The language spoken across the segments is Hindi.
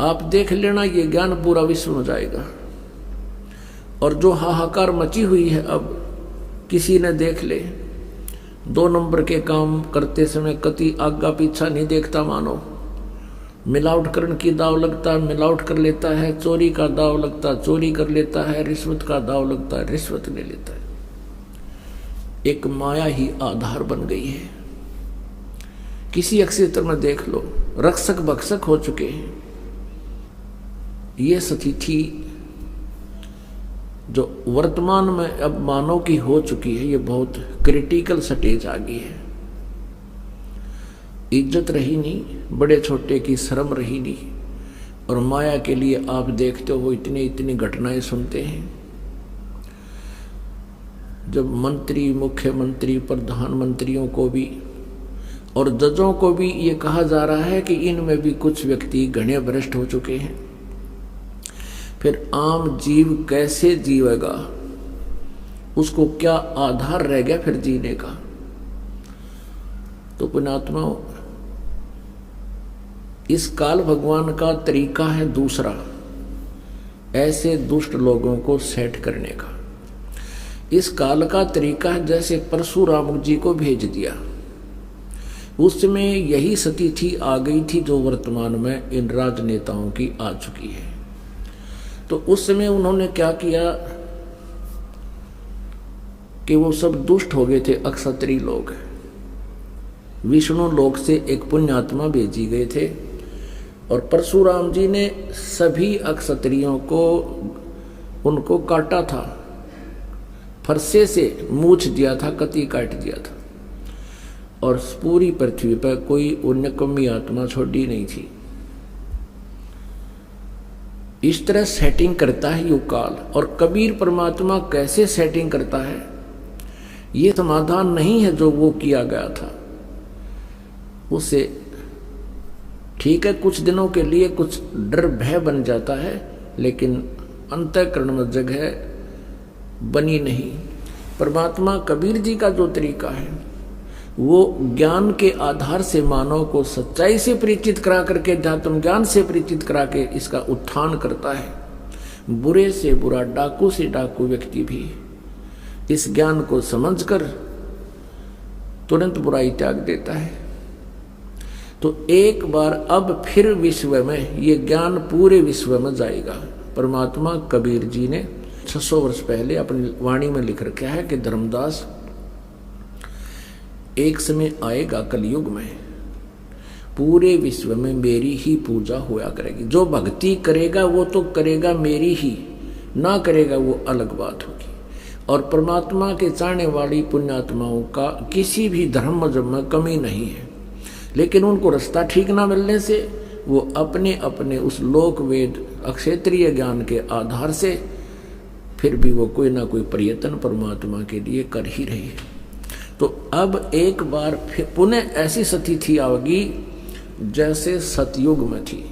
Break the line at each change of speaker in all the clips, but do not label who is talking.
आप देख लेना, ये ज्ञान पूरा विश्व में जाएगा। और जो हाहाकार मची हुई है, अब किसी ने देख ले, 2 नंबर के काम करते समय कति आगा पीछा नहीं देखता मानो। मिलावट करने की दाव लगता है, मिलावट कर लेता है। चोरी का दाव लगता है, चोरी कर लेता है। रिश्वत का दाव लगता है, रिश्वत ले लेता है। एक माया ही आधार बन गई है। किसी क्षेत्र में देख लो, रक्षक भक्षक हो चुके हैं। ये स्थिति जो वर्तमान में अब मानव की हो चुकी है, ये बहुत क्रिटिकल स्टेज आ गई है। इज्जत रही नहीं, बड़े छोटे की शर्म रही नहीं। और माया के लिए आप देखते हो इतनी इतनी घटनाएं सुनते हैं। जब मंत्री, मुख्यमंत्री, प्रधानमंत्रियों को भी और जजों को भी ये कहा जा रहा है कि इनमें भी कुछ व्यक्ति घने भ्रष्ट हो चुके हैं, फिर आम जीव कैसे जीवेगा? उसको क्या आधार रह गया फिर जीने का? तो पुण्यात्माओं, इस काल भगवान का तरीका है दूसरा, ऐसे दुष्ट लोगों को सेट करने का। इस काल का तरीका है जैसे परशुराम जी को भेज दिया, उस समय यही स्थिति आ गई थी जो वर्तमान में इन राजनेताओं की आ चुकी है। तो उस समय उन्होंने क्या किया कि वो सब दुष्ट हो गए थे। अक्षत्रिय लोग विष्णु लोक से एक पुण्यात्मा भेजी गए थे और परशुराम जी ने सभी अक्षत्रियों को उनको काटा था, फरसे से मूछ दिया था, कती काट दिया था। और पूरी पृथ्वी पर कोई उन्नकमी आत्मा छोड़ी नहीं थी। इस तरह सेटिंग करता है युग काल। और कबीर परमात्मा कैसे सेटिंग करता है, ये समाधान नहीं है जो वो किया गया था। उसे ठीक है, कुछ दिनों के लिए कुछ डर भय बन जाता है, लेकिन अंतःकरण में जगह बनी नहीं। परमात्मा कबीर जी का जो तरीका है वो ज्ञान के आधार से मानव को सच्चाई से परिचित करा करके, अध्यात्म ज्ञान से परिचित करा के इसका उत्थान करता है। बुरे से बुरा, डाकू से डाकू व्यक्ति भी इस ज्ञान को समझकर तुरंत बुराई त्याग देता है। तो एक बार अब फिर विश्व में ये ज्ञान पूरे विश्व में जाएगा। परमात्मा कबीर जी ने 600 वर्ष पहले अपनी वाणी में लिख रखा है कि धर्मदास, एक समय आएगा कलयुग में, पूरे विश्व में मेरी ही पूजा होया करेगी। जो भक्ति करेगा वो तो करेगा मेरी ही, ना करेगा वो अलग बात होगी। और परमात्मा के चाहने वाली पुण्यात्माओं का किसी भी धर्म मजहब में कमी नहीं है, लेकिन उनको रास्ता ठीक ना मिलने से वो अपने अपने उस लोक वेद अक्षेत्रीय ज्ञान के आधार से फिर भी वो कोई ना कोई प्रयत्न परमात्मा के लिए कर ही रहे हैं। तो अब एक बार फिर पुनः ऐसी स्थिति आएगी जैसे सतयुग में थी।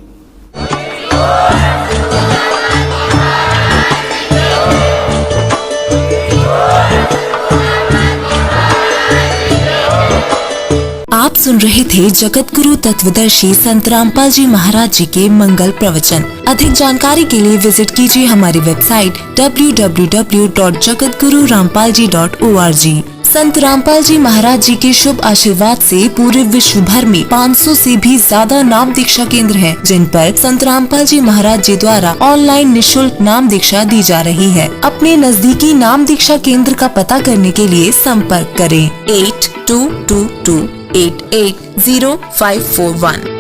आप सुन रहे थे जगत गुरु तत्वदर्शी संत रामपाल जी महाराज जी के मंगल प्रवचन। अधिक जानकारी के लिए विजिट कीजिए हमारी वेबसाइट www.jagatgururampalji.org। संत रामपाल जी महाराज जी के शुभ आशीर्वाद से पूरे विश्व भर में 500 से भी ज्यादा नाम दीक्षा केंद्र हैं, जिन पर संत रामपाल जी महाराज जी द्वारा ऑनलाइन निशुल्क नाम दीक्षा दी जा रही है। अपने नजदीकी नाम दीक्षा केंद्र का पता करने के लिए संपर्क करें 8222880541।